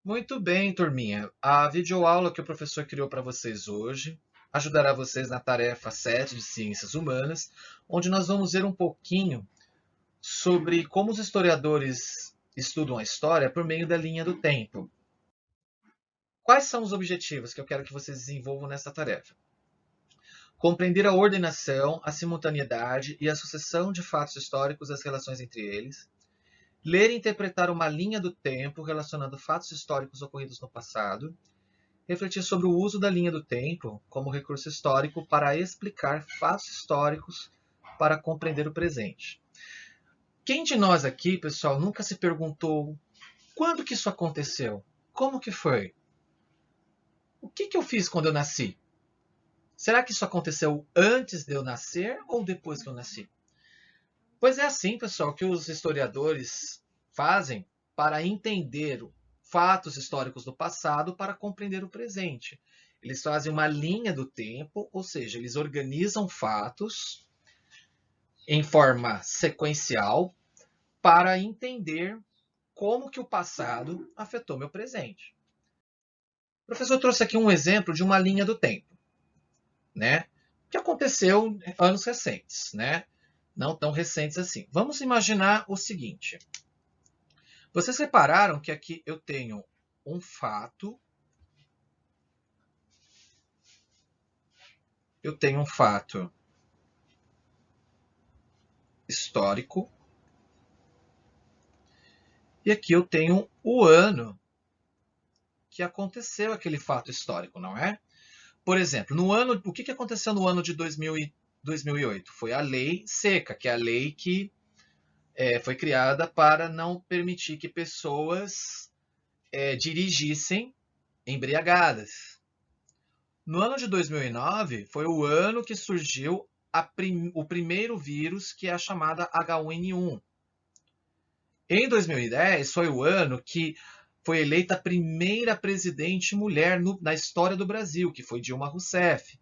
Muito bem, turminha. A videoaula que o professor criou para vocês hoje ajudará vocês na tarefa 7 de Ciências Humanas, onde nós vamos ver um pouquinho sobre como os historiadores estudam a história por meio da linha do tempo. Quais são os objetivos que eu quero que vocês desenvolvam nessa tarefa? Compreender a ordenação, a simultaneidade e a sucessão de fatos históricos e as relações entre eles. Ler e interpretar uma linha do tempo relacionando fatos históricos ocorridos no passado. Refletir sobre o uso da linha do tempo como recurso histórico para explicar fatos históricos para compreender o presente. Quem de nós aqui, pessoal, nunca se perguntou quando que isso aconteceu? Como que foi? O que eu fiz quando eu nasci? Será que isso aconteceu antes de eu nascer ou depois que eu nasci? Pois é assim, pessoal, que os historiadores fazem para entender fatos históricos do passado para compreender o presente. Eles fazem uma linha do tempo, ou seja, eles organizam fatos em forma sequencial para entender como que o passado afetou meu presente. O professor trouxe aqui um exemplo de uma linha do tempo, né? Que aconteceu em anos recentes, né? Não tão recentes assim. Vamos imaginar o seguinte. Vocês repararam que aqui eu tenho um fato. Eu tenho um fato histórico. E aqui eu tenho o ano que aconteceu aquele fato histórico, não é? Por exemplo, o que aconteceu no ano de 2008? Foi a Lei Seca, que é a lei que foi criada para não permitir que pessoas dirigissem embriagadas. No ano de 2009, foi o ano que surgiu o primeiro vírus, que é a chamada H1N1. Em 2010, foi o ano que foi eleita a primeira presidente mulher na história do Brasil, que foi Dilma Rousseff.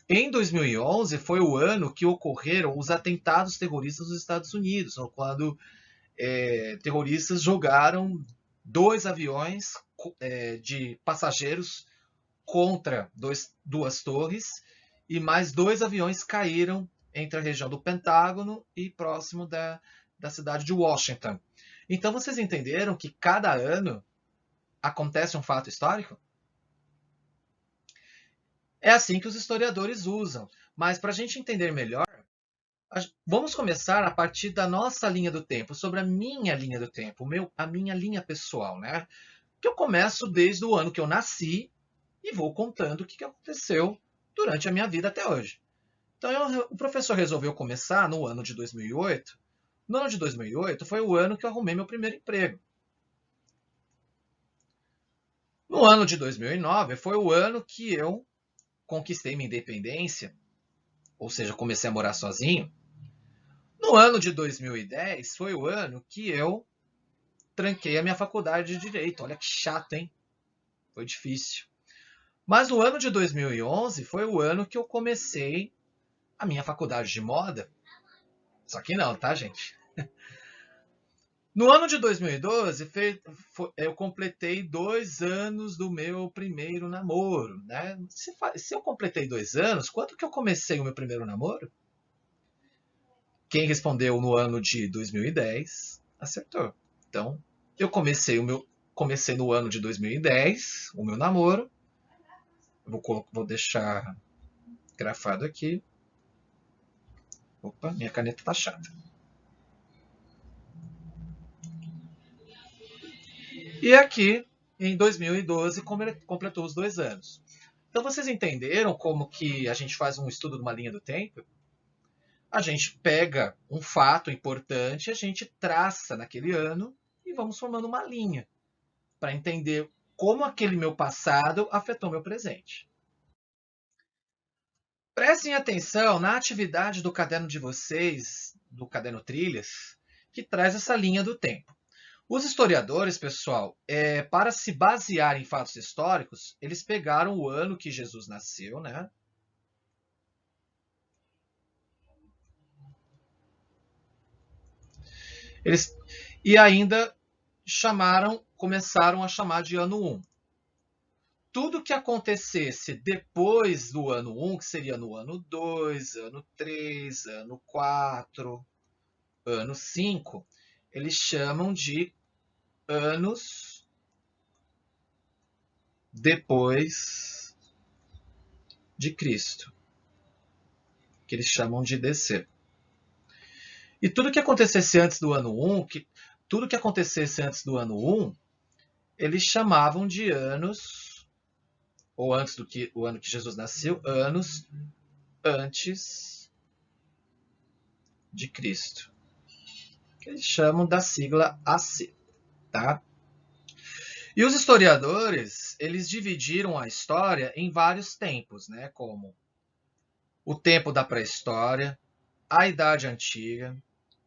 Em 2011, foi o ano que ocorreram os atentados terroristas nos Estados Unidos, quando terroristas jogaram 2 aviões de passageiros contra duas torres e mais 2 aviões caíram entre a região do Pentágono e próximo da cidade de Washington. Então vocês entenderam que cada ano acontece um fato histórico? É assim que os historiadores usam. Mas para a gente entender melhor, vamos começar a partir da nossa linha do tempo, sobre a minha linha do tempo, a minha linha pessoal, né? Que eu começo desde o ano que eu nasci e vou contando o que aconteceu durante a minha vida até hoje. Então, o professor resolveu começar no ano de 2008. No ano de 2008 foi o ano que eu arrumei meu primeiro emprego. No ano de 2009 foi o ano que eu conquistei minha independência, ou seja, comecei a morar sozinho. No ano de 2010 foi o ano que eu tranquei a minha faculdade de Direito. Olha que chato, hein? Foi difícil. Mas no ano de 2011 foi o ano que eu comecei a minha faculdade de moda. Só que não, tá, gente? No ano de 2012, eu completei 2 anos do meu primeiro namoro, né? Se eu completei 2 anos, quando que eu comecei o meu primeiro namoro? Quem respondeu no ano de 2010 acertou. Então, eu comecei no ano de 2010 o meu namoro. Vou deixar grafado aqui. Opa, minha caneta tá chata. E aqui, em 2012, completou os 2 anos. Então, vocês entenderam como que a gente faz um estudo de uma linha do tempo? A gente pega um fato importante, a gente traça naquele ano e vamos formando uma linha para entender como aquele meu passado afetou meu presente. Prestem atenção na atividade do caderno de vocês, do caderno Trilhas, que traz essa linha do tempo. Os historiadores, pessoal, para se basear em fatos históricos, eles pegaram o ano que Jesus nasceu, né? Eles, e ainda começaram a chamar de ano 1. Tudo que acontecesse depois do ano 1, que seria no ano 2, ano 3, ano 4, ano 5, eles chamam de anos depois de Cristo, que eles chamam de DC. E tudo que acontecesse antes do ano 1, tudo que acontecesse antes do ano 1, eles chamavam de anos, ou antes do que o ano que Jesus nasceu, anos antes de Cristo, que eles chamam da sigla AC, tá? E os historiadores, eles dividiram a história em vários tempos, né? Como o tempo da pré-história, a Idade Antiga,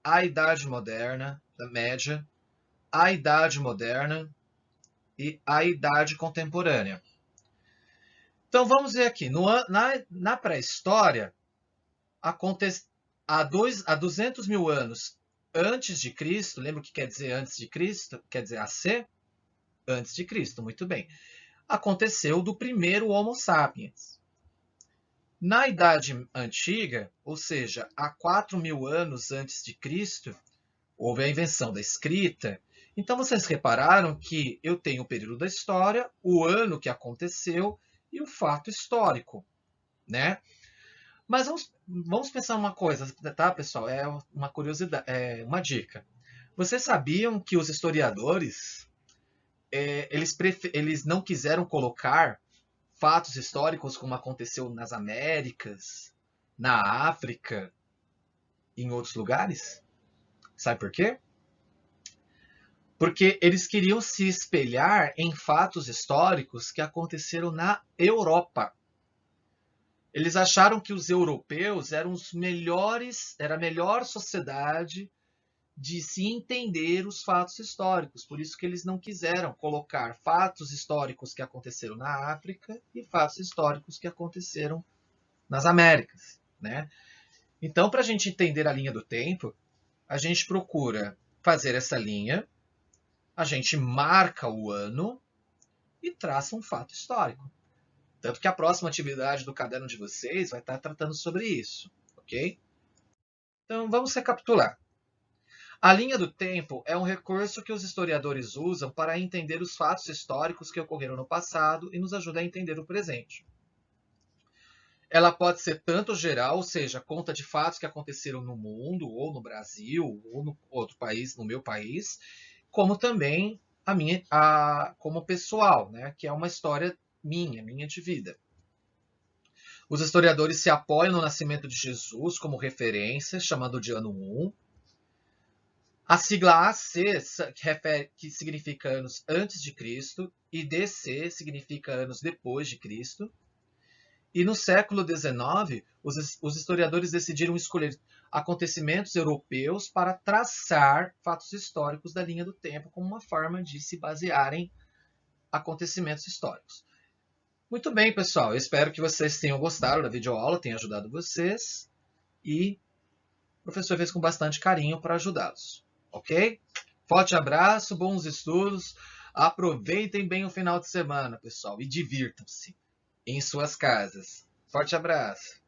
a Idade Moderna, da Média, a Idade Moderna e a Idade Contemporânea. Então vamos ver aqui, na pré-história, há 200 mil anos antes de Cristo, lembra o que quer dizer antes de Cristo? Quer dizer AC? Antes de Cristo, muito bem. Aconteceu do primeiro Homo sapiens. Na Idade Antiga, ou seja, há 4.000 anos antes de Cristo, houve a invenção da escrita. Então vocês repararam que eu tenho o período da história, o ano que aconteceu e o fato histórico, né? Mas vamos pensar uma coisa, tá, pessoal? É uma curiosidade, é uma dica. Vocês sabiam que os historiadores eles não quiseram colocar fatos históricos como aconteceu nas Américas, na África e em outros lugares? Sabe por quê? Porque eles queriam se espelhar em fatos históricos que aconteceram na Europa. Eles acharam que os europeus eram os melhores, era a melhor sociedade de se entender os fatos históricos. Por isso que eles não quiseram colocar fatos históricos que aconteceram na África e fatos históricos que aconteceram nas Américas, né? Então, para a gente entender a linha do tempo, a gente procura fazer essa linha, a gente marca o ano e traça um fato histórico. Tanto que a próxima atividade do caderno de vocês vai estar tratando sobre isso, ok? Então, vamos recapitular. A linha do tempo é um recurso que os historiadores usam para entender os fatos históricos que ocorreram no passado e nos ajuda a entender o presente. Ela pode ser tanto geral, ou seja, conta de fatos que aconteceram no mundo, ou no Brasil, ou no outro país, no meu país, como também como pessoal, né, que é uma história minha de vida. Os historiadores se apoiam no nascimento de Jesus como referência, chamando de ano 1. A sigla AC, que significa anos antes de Cristo, e DC significa anos depois de Cristo. E no século XIX, os historiadores decidiram escolher acontecimentos europeus para traçar fatos históricos da linha do tempo como uma forma de se basearem em acontecimentos históricos. Muito bem, pessoal. Eu espero que vocês tenham gostado da videoaula, tenha ajudado vocês. E o professor fez com bastante carinho para ajudá-los. Ok? Forte abraço, bons estudos. Aproveitem bem o final de semana, pessoal. E divirtam-se em suas casas. Forte abraço.